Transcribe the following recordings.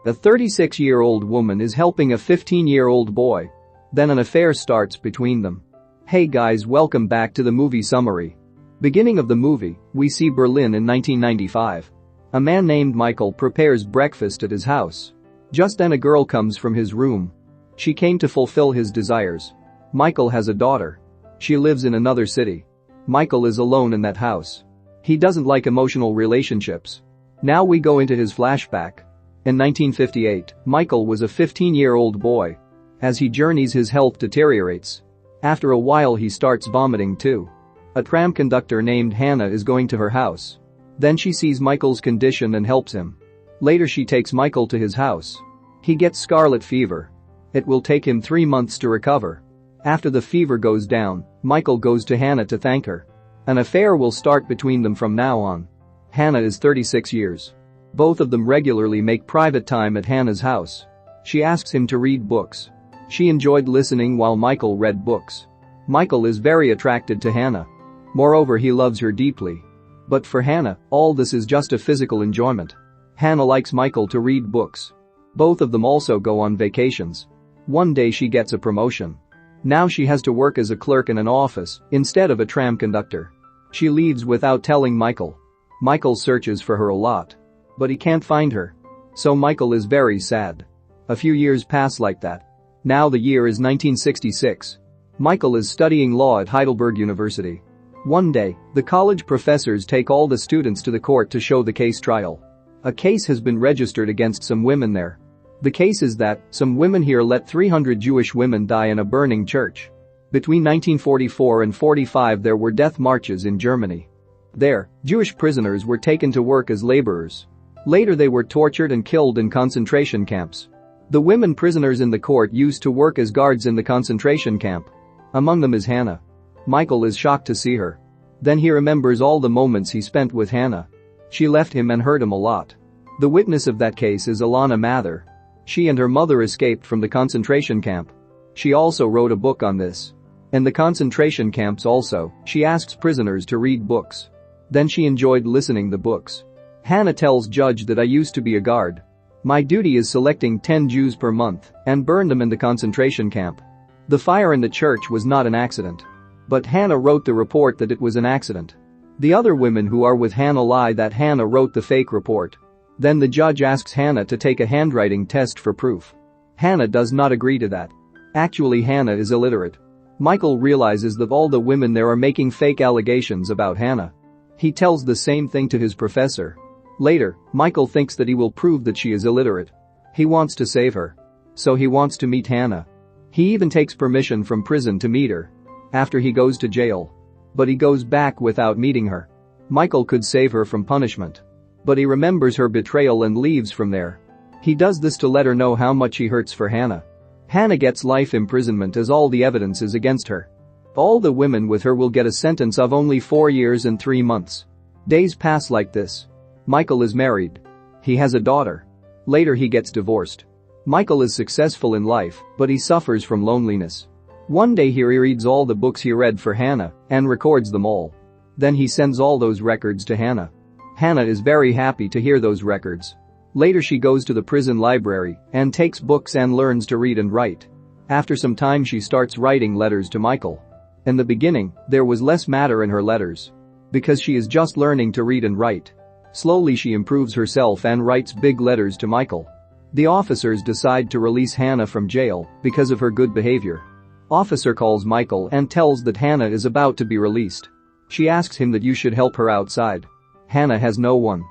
A 36-year-old woman is helping a 15-year-old boy. Then an affair starts between them. Hey guys, welcome back to the movie summary. Beginning of the movie, we see Berlin in 1995. A man named Michael prepares breakfast at his house. Just then a girl comes from his room. She came to fulfill his desires. Michael has a daughter. She lives in another city. Michael is alone in that house. He doesn't like emotional relationships. Now we go into his flashback. In 1958, Michael was a 15-year-old boy. As he journeys, his health deteriorates. After a while he starts vomiting too. A tram conductor named Hannah is going to her house. Then she sees Michael's condition and helps him. Later she takes Michael to his house. He gets scarlet fever. It will take him 3 months to recover. After the fever goes down, Michael goes to Hannah to thank her. An affair will start between them from now on. Hannah is 36 years. Both of them regularly make private time at Hannah's house. She asks him to read books. She enjoyed listening while Michael read books. Michael is very attracted to Hannah. Moreover, he loves her deeply. But for Hannah, all this is just a physical enjoyment. Hannah likes Michael to read books. Both of them also go on vacations. One day she gets a promotion. Now she has to work as a clerk in an office instead of a tram conductor. She leaves without telling Michael. Michael searches for her a lot. But he can't find her. So Michael is very sad. A few years pass like that. Now the year is 1966. Michael is studying law at Heidelberg University. One day, the college professors take all the students to the court to show the case trial. A case has been registered against some women there. The case is that some women here let 300 Jewish women die in a burning church. Between 1944 and 45 there were death marches in Germany. There, Jewish prisoners were taken to work as laborers. Later they were tortured and killed in concentration camps. The women prisoners in the court used to work as guards in the concentration camp. Among them is Hannah. Michael is shocked to see her. Then he remembers all the moments he spent with Hannah. She left him and hurt him a lot. The witness of that case is Ilana Mather. She and her mother escaped from the concentration camp. She also wrote a book on this. In the concentration camps also, she asks prisoners to read books. Then she enjoyed listening the books. Hannah tells judge that I used to be a guard. My duty is selecting 10 Jews per month and burn them in the concentration camp. The fire in the church was not an accident. But Hannah wrote the report that it was an accident. The other women who are with Hannah lie that Hannah wrote the fake report. Then the judge asks Hannah to take a handwriting test for proof. Hannah does not agree to that. Actually, Hannah is illiterate. Michael realizes that all the women there are making fake allegations about Hannah. He tells the same thing to his professor. Later, Michael thinks that he will prove that she is illiterate. He wants to save her. So he wants to meet Hannah. He even takes permission from prison to meet her. After he goes to jail. But he goes back without meeting her. Michael could save her from punishment. But he remembers her betrayal and leaves from there. He does this to let her know how much he hurts for Hannah. Hannah gets life imprisonment as all the evidence is against her. All the women with her will get a sentence of only 4 years and 3 months. Days pass like this. Michael is married. He has a daughter. Later he gets divorced. Michael is successful in life, but he suffers from loneliness. One day he rereads all the books he read for Hannah and records them all. Then he sends all those records to Hannah. Hannah is very happy to hear those records. Later she goes to the prison library and takes books and learns to read and write. After some time she starts writing letters to Michael. In the beginning, there was less matter in her letters. Because she is just learning to read and write. Slowly she improves herself and writes big letters to Michael. The officers decide to release Hannah from jail because of her good behavior. Officer calls Michael and tells that Hannah is about to be released. She asks him that you should help her outside. Hannah has no one.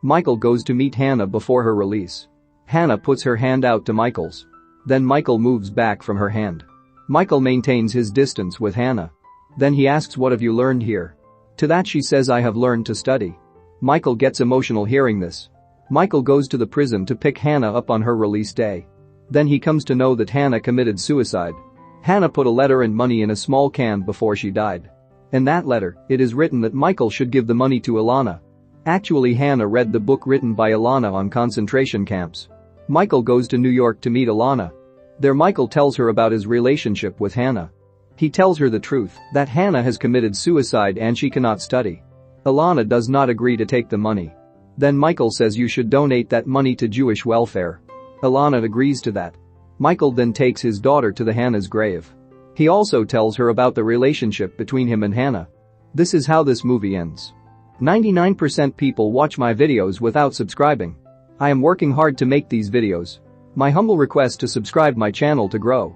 Michael goes to meet Hannah before her release. Hannah puts her hand out to Michael's. Then Michael moves back from her hand. Michael maintains his distance with Hannah. Then he asks, what have you learned here? To that she says, I have learned to study. Michael gets emotional hearing this. Michael goes to the prison to pick Hannah up on her release day. Then he comes to know that Hannah committed suicide. Hannah put a letter and money in a small can before she died. In that letter, it is written that Michael should give the money to Ilana. Actually, Hannah read the book written by Ilana on concentration camps. Michael goes to New York to meet Ilana. There Michael tells her about his relationship with Hannah. He tells her the truth, that Hannah has committed suicide and she cannot study. Ilana does not agree to take the money. Then Michael says you should donate that money to Jewish welfare. Alana agrees to that. Michael then takes his daughter to the Hannah's grave. He also tells her about the relationship between him and Hannah. This is how this movie ends. 99% people watch my videos without subscribing. I am working hard to make these videos. My humble request to subscribe my channel to grow.